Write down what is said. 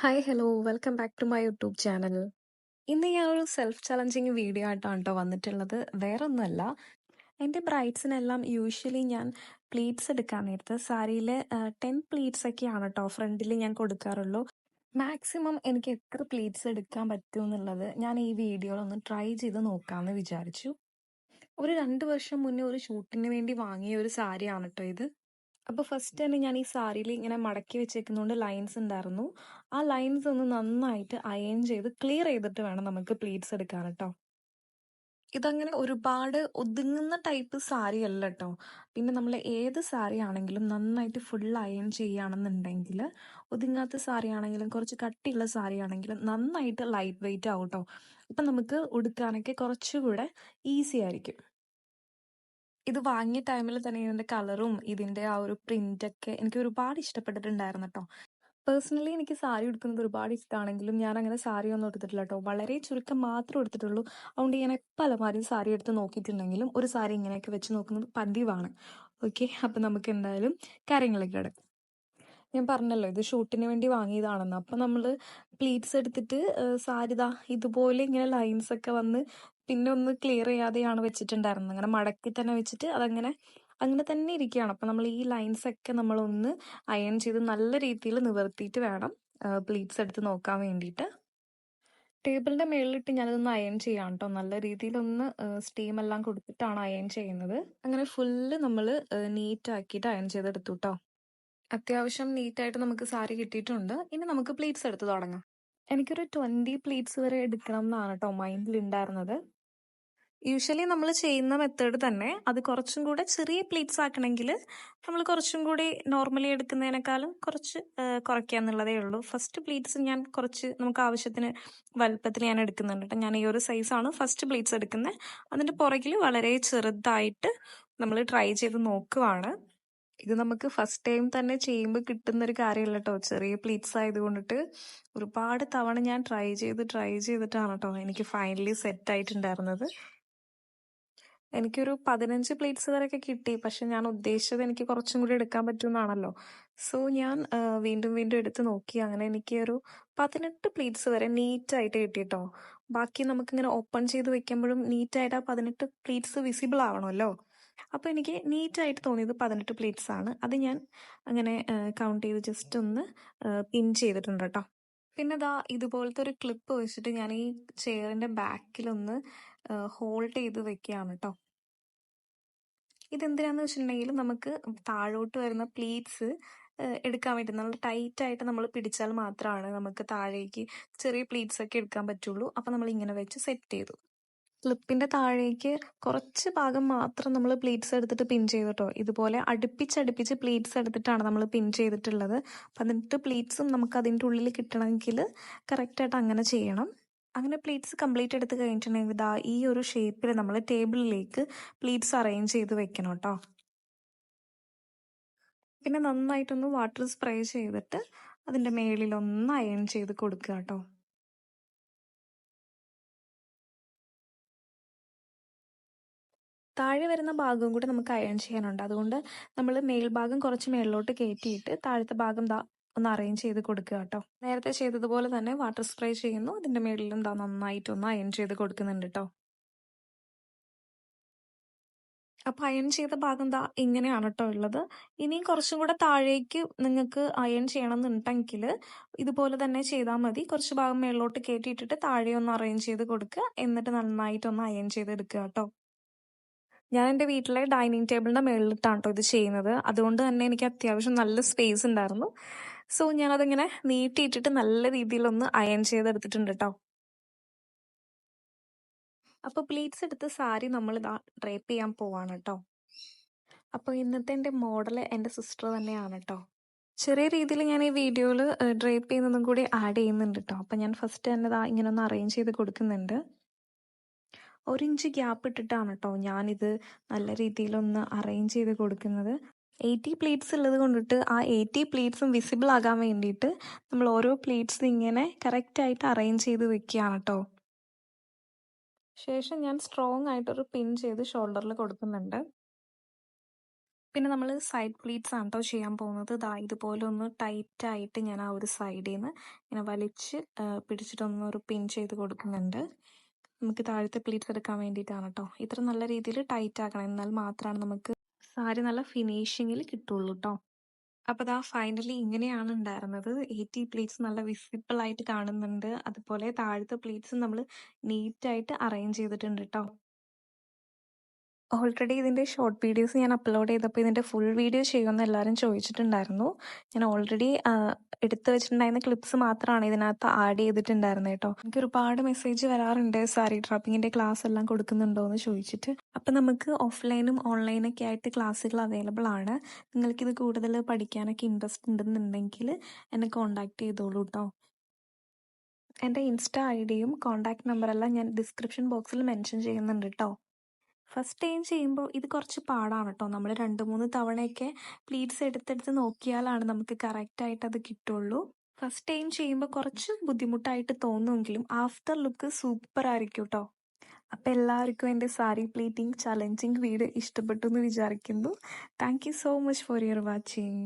Hi hello welcome back to my YouTube channel. ഇന്ന് ഞാൻ ഒരു സെൽഫ് ചലഞ്ചിങ് വീഡിയോ ആയിട്ടാണ് കേട്ടോ വന്നിട്ടുള്ളത്. വേറൊന്നുമല്ല, എൻ്റെ ബ്രൈഡ്സിനെല്ലാം യൂഷ്വലി ഞാൻ പ്ലീറ്റ്സ് എടുക്കാൻ നേരത്ത് സാരിയിൽ 10 പ്ലീറ്റ്സ് ഒക്കെയാണ് കേട്ടോ ഫ്രണ്ടിൽ ഞാൻ കൊടുക്കാറുള്ളൂ. മാക്സിമം എനിക്ക് എത്ര പ്ലീറ്റ്സ് എടുക്കാൻ പറ്റും എന്നുള്ളത് ഞാൻ ഈ വീഡിയോയിൽ ഒന്ന് ട്രൈ ചെയ്ത് നോക്കാമെന്ന് വിചാരിച്ചു. ഒരു 2 വർഷം മുന്നേ ഒരു ഷൂട്ടിന് വേണ്ടി വാങ്ങിയ ഒരു സാരിയാണ് കേട്ടോ ഇത്. അപ്പോൾ ഫസ്റ്റ് തന്നെ ഞാൻ ഈ സാരിയിൽ ഇങ്ങനെ മടക്കി വെച്ചേക്കുന്നതുകൊണ്ട് ലൈൻസ് ഉണ്ടായിരുന്നു. ആ ലൈൻസ് ഒന്ന് നന്നായിട്ട് അയൺ ചെയ്ത് ക്ലിയർ ചെയ്തിട്ട് വേണം നമുക്ക് പ്ലീറ്റ്സ് എടുക്കാൻ കേട്ടോ. ഇതങ്ങനെ ഒരുപാട് ഒതുങ്ങുന്ന ടൈപ്പ് സാരി അല്ല കേട്ടോ. പിന്നെ നമ്മൾ ഏത് സാരി ആണെങ്കിലും നന്നായിട്ട് ഫുൾ അയൺ ചെയ്യുകയാണെന്നുണ്ടെങ്കിൽ, ഒതുങ്ങാത്ത സാരി ആണെങ്കിലും കുറച്ച് കട്ടിയുള്ള സാരി ആണെങ്കിലും നന്നായിട്ട് ലൈറ്റ് വെയിറ്റ് ആവും കേട്ടോ. അപ്പം നമുക്ക് ഉടുക്കാനൊക്കെ കുറച്ചുകൂടെ ഈസി ആയിരിക്കും. ഇത് വാങ്ങിയ ടൈമിൽ തന്നെ ഇതിന്റെ കളറും ഇതിന്റെ ആ ഒരു പ്രിന്റൊക്കെ എനിക്ക് ഒരുപാട് ഇഷ്ടപ്പെട്ടിട്ടുണ്ടായിരുന്നു കേട്ടോ. പേഴ്സണലി എനിക്ക് സാരി ഉടുക്കുന്നത് ഒരുപാട് ഇഷ്ടമാണെങ്കിലും ഞാൻ അങ്ങനെ സാരി ഒന്നും എടുത്തിട്ടില്ല കേട്ടോ. വളരെ ചുരുക്കം മാത്രമേ എടുത്തിട്ടുള്ളൂ. അതുകൊണ്ട് ഞാൻ എപ്പോൾ അലമാരി സാരി എടുത്ത് നോക്കിയിട്ടുണ്ടെങ്കിലും ഒരു സാരി ഇങ്ങനെയൊക്കെ വെച്ച് നോക്കുന്നത് പതിവാണ്. ഓക്കെ, അപ്പം നമുക്ക് എന്തായാലും കാര്യങ്ങളിലേക്ക് കിടക്കാം. ഞാൻ പറഞ്ഞല്ലോ ഇത് ഷൂട്ടിന് വേണ്ടി വാങ്ങിയതാണെന്ന്. അപ്പം നമ്മൾ പ്ലീറ്റ്സ് എടുത്തിട്ട് സാരി ദാ ഇതുപോലെ ഇങ്ങനെ ലൈൻസ് ഒക്കെ വന്ന് പിന്നെ ഒന്ന് ക്ലിയർ ചെയ്യാതെയാണ് വെച്ചിട്ടുണ്ടായിരുന്നത്. അങ്ങനെ മടക്കി തന്നെ വെച്ചിട്ട് അതങ്ങനെ അങ്ങനെ തന്നെ ഇരിക്കുകയാണ്. അപ്പം നമ്മൾ ഈ ലൈൻസ് ഒക്കെ നമ്മളൊന്ന് അയൺ ചെയ്ത് നല്ല രീതിയിൽ നിവർത്തിയിട്ട് വേണം പ്ലീറ്റ്സ് എടുത്ത് നോക്കാൻ വേണ്ടിയിട്ട്. ടേബിളിന്റെ മേളിലിട്ട് ഞാനതൊന്ന് അയൺ ചെയ്യാം കേട്ടോ. നല്ല രീതിയിലൊന്ന് സ്റ്റീം എല്ലാം കൊടുത്തിട്ടാണ് അയൺ ചെയ്യുന്നത്. അങ്ങനെ ഫുള്ള് നമ്മൾ നീറ്റ് ആക്കിയിട്ട് അയൺ ചെയ്തെടുത്തു കേട്ടോ. അത്യാവശ്യം നീറ്റായിട്ട് നമുക്ക് സാരി കിട്ടിയിട്ടുണ്ട്. ഇനി നമുക്ക് പ്ലീറ്റ്സ് എടുത്ത് തുടങ്ങാം. എനിക്കൊരു 20 പ്ലീറ്റ്സ് വരെ എടുക്കണം എന്നാണ് കേട്ടോ മൈൻഡിൽ ഉണ്ടായിരുന്നത്. യൂഷ്വലി നമ്മൾ ചെയ്യുന്ന മെത്തേഡ് തന്നെ, അത് കുറച്ചും കൂടെ ചെറിയ പ്ലീറ്റ്സ് ആക്കണമെങ്കിൽ നമ്മൾ കുറച്ചും കൂടി നോർമലി എടുക്കുന്നതിനേക്കാളും കുറച്ച് കുറയ്ക്കാന്നുള്ളതേ ഉള്ളൂ. ഫസ്റ്റ് പ്ലീറ്റ്സ് ഞാൻ കുറച്ച് നമുക്ക് ആവശ്യത്തിന് വലുപ്പത്തിൽ ഞാൻ എടുക്കുന്നുണ്ട് കേട്ടോ. ഞാൻ ഈ ഒരു സൈസാണ് ഫസ്റ്റ് പ്ലീറ്റ്സ് എടുക്കുന്നത്. അതിൻ്റെ പുറകിൽ വളരെ ചെറുതായിട്ട് നമ്മൾ ട്രൈ ചെയ്ത് നോക്കുവാണ്. ഇത് നമുക്ക് ഫസ്റ്റ് ടൈം തന്നെ ചെയ്യുമ്പോൾ കിട്ടുന്നൊരു കാര്യമല്ല കേട്ടോ. ചെറിയ പ്ലീറ്റ്സ് ആയതുകൊണ്ടിട്ട് ഒരുപാട് തവണ ഞാൻ ട്രൈ ചെയ്തിട്ടാണ് കേട്ടോ എനിക്ക് ഫൈനലി സെറ്റ് ആയിട്ടുണ്ടായിരുന്നത്. എനിക്കൊരു 15 പ്ലേറ്റ്സ് വരെയൊക്കെ കിട്ടി. പക്ഷെ ഞാൻ ഉദ്ദേശിച്ചത് എനിക്ക് കുറച്ചും കൂടി എടുക്കാൻ പറ്റുമെന്നാണല്ലോ. സോ ഞാൻ വീണ്ടും വീണ്ടും എടുത്ത് നോക്കി. അങ്ങനെ എനിക്ക് ഒരു 18 പ്ലേറ്റ്സ് വരെ നീറ്റായിട്ട് കിട്ടി കേട്ടോ. ബാക്കി നമുക്കിങ്ങനെ ഓപ്പൺ ചെയ്ത് വെക്കുമ്പോഴും നീറ്റായിട്ട് ആ 18 പ്ലേറ്റ്സ് വിസിബിൾ ആവണമല്ലോ. അപ്പോൾ എനിക്ക് നീറ്റായിട്ട് തോന്നിയത് 18 പ്ലേറ്റ്സ് ആണ്. അത് ഞാൻ അങ്ങനെ കൗണ്ട് ചെയ്ത് ജസ്റ്റ് ഒന്ന് പിൻ ചെയ്തിട്ടുണ്ട് കേട്ടോ. പിന്നെ ദാ ഇതുപോലത്തെ ഒരു ക്ലിപ്പ് വെച്ചിട്ട് ഞാൻ ഈ ചെയറിന്റെ ബാക്കിലൊന്ന് ഹോൾഡ് ചെയ്ത് വെക്കുകയാണ് കേട്ടോ. ഇതെന്തിനാന്ന് വെച്ചിട്ടുണ്ടെങ്കിൽ നമുക്ക് താഴോട്ട് വരുന്ന പ്ലീറ്റ്സ് എടുക്കാൻ വേണ്ടി നല്ല ടൈറ്റ് ആയിട്ട് നമ്മൾ പിടിച്ചാൽ മാത്രമാണ് നമുക്ക് താഴേക്ക് ചെറിയ പ്ലീറ്റ്സ് ഒക്കെ എടുക്കാൻ പറ്റുള്ളൂ. അപ്പം നമ്മൾ ഇങ്ങനെ വെച്ച് സെറ്റ് ചെയ്തു. ക്ലിപ്പിന്റെ താഴേക്ക് കുറച്ച് ഭാഗം മാത്രം നമ്മൾ പ്ലീറ്റ്സ് എടുത്തിട്ട് പിൻ ചെയ്തിട്ടോ. ഇതുപോലെ അടുപ്പിച്ചടുപ്പിച്ച് പ്ലീറ്റ്സ് എടുത്തിട്ടാണ് നമ്മൾ പിൻ ചെയ്തിട്ടുള്ളത്. 18 പ്ലീറ്റ്സും നമുക്ക് അതിൻ്റെ ഉള്ളിൽ കിട്ടണമെങ്കിൽ കറക്റ്റായിട്ട് അങ്ങനെ ചെയ്യണം. അങ്ങനെ പ്ലീറ്റ്സ് കംപ്ലീറ്റ് എടുത്ത് കഴിഞ്ഞിട്ടുണ്ടെങ്കിൽ ദാ ഈ ഒരു ഷേപ്പിൽ നമ്മൾ ടേബിളിലേക്ക് പ്ലീറ്റ്സ് അറേഞ്ച് ചെയ്ത് വെക്കണം കേട്ടോ. പിന്നെ നന്നായിട്ടൊന്ന് വാട്ടർ സ്പ്രേ ചെയ്തിട്ട് അതിൻ്റെ മേളിലൊന്ന് അയൺ ചെയ്ത് കൊടുക്കുക കേട്ടോ. താഴെ വരുന്ന ഭാഗവും കൂടെ നമുക്ക് അയൺ ചെയ്യാനുണ്ട്. അതുകൊണ്ട് നമ്മൾ മേൽഭാഗം കുറച്ച് മേളിലോട്ട് കയറ്റിയിട്ട് താഴത്തെ ഭാഗം ദാ ഒന്ന് അറേഞ്ച് ചെയ്ത് കൊടുക്കുക കേട്ടോ. നേരത്തെ ചെയ്തതുപോലെ തന്നെ വാട്ടർ സ്പ്രേ ചെയ്യുന്നു. അതിൻ്റെ മേളിലും ദാ നന്നായിട്ടൊന്ന് അയൺ ചെയ്ത് കൊടുക്കുന്നുണ്ട് കേട്ടോ. അപ്പം അയൺ ചെയ്ത ഭാഗം ദാ ഇങ്ങനെയാണ് കേട്ടോ ഉള്ളത്. ഇനിയും കുറച്ചും കൂടെ താഴേക്ക് നിങ്ങൾക്ക് അയൺ ചെയ്യണം എന്നുണ്ടെങ്കിൽ ഇതുപോലെ തന്നെ ചെയ്താൽ മതി. കുറച്ച് ഭാഗം മേളിലോട്ട് കയറ്റിയിട്ടിട്ട് താഴെ ഒന്ന് അറേഞ്ച് ചെയ്ത് കൊടുക്കുക. എന്നിട്ട് നന്നായിട്ടൊന്ന് അയൺ ചെയ്തെടുക്കുക കേട്ടോ. ഞാൻ എൻ്റെ വീട്ടിലെ ഡൈനിങ് ടേബിളിൻ്റെ മുകളിലിട്ടാണ് കേട്ടോ ഇത് ചെയ്യുന്നത്. അതുകൊണ്ട് തന്നെ എനിക്ക് അത്യാവശ്യം നല്ല സ്പേസ് ഉണ്ടായിരുന്നു. സോ ഞാനതിങ്ങനെ നീട്ടിയിട്ടിട്ട് നല്ല രീതിയിലൊന്ന് അയൺ ചെയ്തെടുത്തിട്ടുണ്ട് കേട്ടോ. അപ്പോൾ പ്ലീറ്റ്സ് എടുത്ത് സാരി നമ്മൾ ഇതാ ഡ്രേപ്പ് ചെയ്യാൻ പോവാണ് കേട്ടോ. അപ്പോൾ ഇന്നത്തെ എൻ്റെ മോഡൽ എൻ്റെ സിസ്റ്റർ തന്നെയാണ് കേട്ടോ. ചെറിയ രീതിയിൽ ഞാൻ ഈ വീഡിയോയിൽ ഡ്രേപ്പ് ചെയ്യുന്നതും കൂടി ആഡ് ചെയ്യുന്നുണ്ട് കേട്ടോ. അപ്പം ഞാൻ ഫസ്റ്റ് തന്നെ ഇതാ ഇങ്ങനെ ഒന്ന് അറേഞ്ച് ചെയ്ത് കൊടുക്കുന്നുണ്ട്. 1 ഇഞ്ച് ഗ്യാപ്പ് ഇട്ടിട്ടാണ് കേട്ടോ ഞാനിത് നല്ല രീതിയിലൊന്ന് അറേഞ്ച് ചെയ്ത് കൊടുക്കുന്നത്. 80 പ്ലീറ്റ്സ് ഉള്ളത് കൊണ്ടിട്ട് ആ 80 പ്ലീറ്റ്സും വിസിബിൾ ആകാൻ വേണ്ടിയിട്ട് നമ്മൾ ഓരോ പ്ലീറ്റ്സും ഇങ്ങനെ കറക്റ്റായിട്ട് അറേഞ്ച് ചെയ്ത് വെക്കുകയാണ് കേട്ടോ. ശേഷം ഞാൻ സ്ട്രോങ് ആയിട്ടൊരു പിൻ ചെയ്ത് ഷോൾഡറിൽ കൊടുക്കുന്നുണ്ട്. പിന്നെ നമ്മൾ സൈഡ് പ്ലീറ്റ്സ് ആണ് കേട്ടോ ചെയ്യാൻ പോകുന്നത്. ഇതുപോലെ ഒന്ന് ടൈറ്റായിട്ട് ഞാൻ ആ ഒരു സൈഡിൽ നിന്ന് ഇങ്ങനെ വലിച്ച് പിടിച്ചിട്ടൊന്നൊരു പിൻ ചെയ്ത് കൊടുക്കുന്നുണ്ട്. നമുക്ക് താഴത്തെ പ്ലീറ്റ്സ് എടുക്കാൻ വേണ്ടിയിട്ടാണ് കേട്ടോ. ഇത്ര നല്ല രീതിയിൽ ടൈറ്റ് ആക്കണം, എന്നാൽ മാത്രമാണ് നമുക്ക് സാരി നല്ല ഫിനിഷിങ്ങിൽ കിട്ടുള്ളൂ കേട്ടോ. അപ്പോൾ ഫൈനലി ഇങ്ങനെയാണ് ഉണ്ടായിരുന്നത്. 80 പ്ലീറ്റ്സ് നല്ല വിസിബിൾ ആയിട്ട് കാണുന്നുണ്ട്. അതുപോലെ താഴത്തെ പ്ലീറ്റ്സ് നമ്മൾ നീറ്റായിട്ട് അറേഞ്ച് ചെയ്തിട്ടുണ്ട് കേട്ടോ. ഓൾറെഡി ഇതിൻ്റെ ഷോർട്ട് വീഡിയോസ് ഞാൻ അപ്ലോഡ് ചെയ്തപ്പോൾ ഇതിൻ്റെ ഫുൾ വീഡിയോ ചെയ്യുമെന്ന് എല്ലാവരും ചോദിച്ചിട്ടുണ്ടായിരുന്നു. ഞാൻ ഓൾറെഡി എടുത്തു വെച്ചിട്ടുണ്ടായിരുന്ന ക്ലിപ്സ് മാത്രമാണ് ഇതിനകത്ത് ആഡ് ചെയ്തിട്ടുണ്ടായിരുന്നത് കേട്ടോ. എനിക്ക് ഒരുപാട് മെസ്സേജ് വരാറുണ്ട്, സാരി ഡ്രോപ്പിങ്ങിൻ്റെ ക്ലാസ് എല്ലാം കൊടുക്കുന്നുണ്ടോ എന്ന് ചോദിച്ചിട്ട്. അപ്പം നമുക്ക് ഓഫ്ലൈനും ഓൺലൈനൊക്കെ ആയിട്ട് ക്ലാസ്സുകൾ അവൈലബിൾ ആണ്. നിങ്ങൾക്കിത് കൂടുതൽ പഠിക്കാനൊക്കെ ഇൻട്രസ്റ്റ് ഉണ്ടെന്നുണ്ടെങ്കിൽ എന്നെ കോൺടാക്ട് ചെയ്തോളൂ കേട്ടോ. എൻ്റെ ഇൻസ്റ്റാ ഐഡിയും കോൺടാക്ട് നമ്പറെല്ലാം ഞാൻ ഡിസ്ക്രിപ്ഷൻ ബോക്സിൽ മെൻഷൻ ചെയ്യുന്നുണ്ട് കേട്ടോ. ഫസ്റ്റ് ടൈം ചെയ്യുമ്പോൾ ഇത് കുറച്ച് പാടാണ് കേട്ടോ. നമ്മൾ 2-3 തവണയൊക്കെ പ്ലീറ്റ്സ് എടുത്തെടുത്ത് നോക്കിയാലാണ് നമുക്ക് കറക്റ്റായിട്ട് അത് കിട്ടുള്ളൂ. ഫസ്റ്റ് ടൈം ചെയ്യുമ്പോൾ കുറച്ച് ബുദ്ധിമുട്ടായിട്ട് തോന്നുമെങ്കിലും ആഫ്റ്റർ ലുക്ക് സൂപ്പർ ആയിരിക്കും കേട്ടോ. അപ്പം എല്ലാവർക്കും എൻ്റെ സാരി പ്ലീറ്റിംഗ് ചലഞ്ചിങ് വീഡിയോ ഇഷ്ടപ്പെട്ടു എന്ന് വിചാരിക്കുന്നു. Thank you so much for your watching.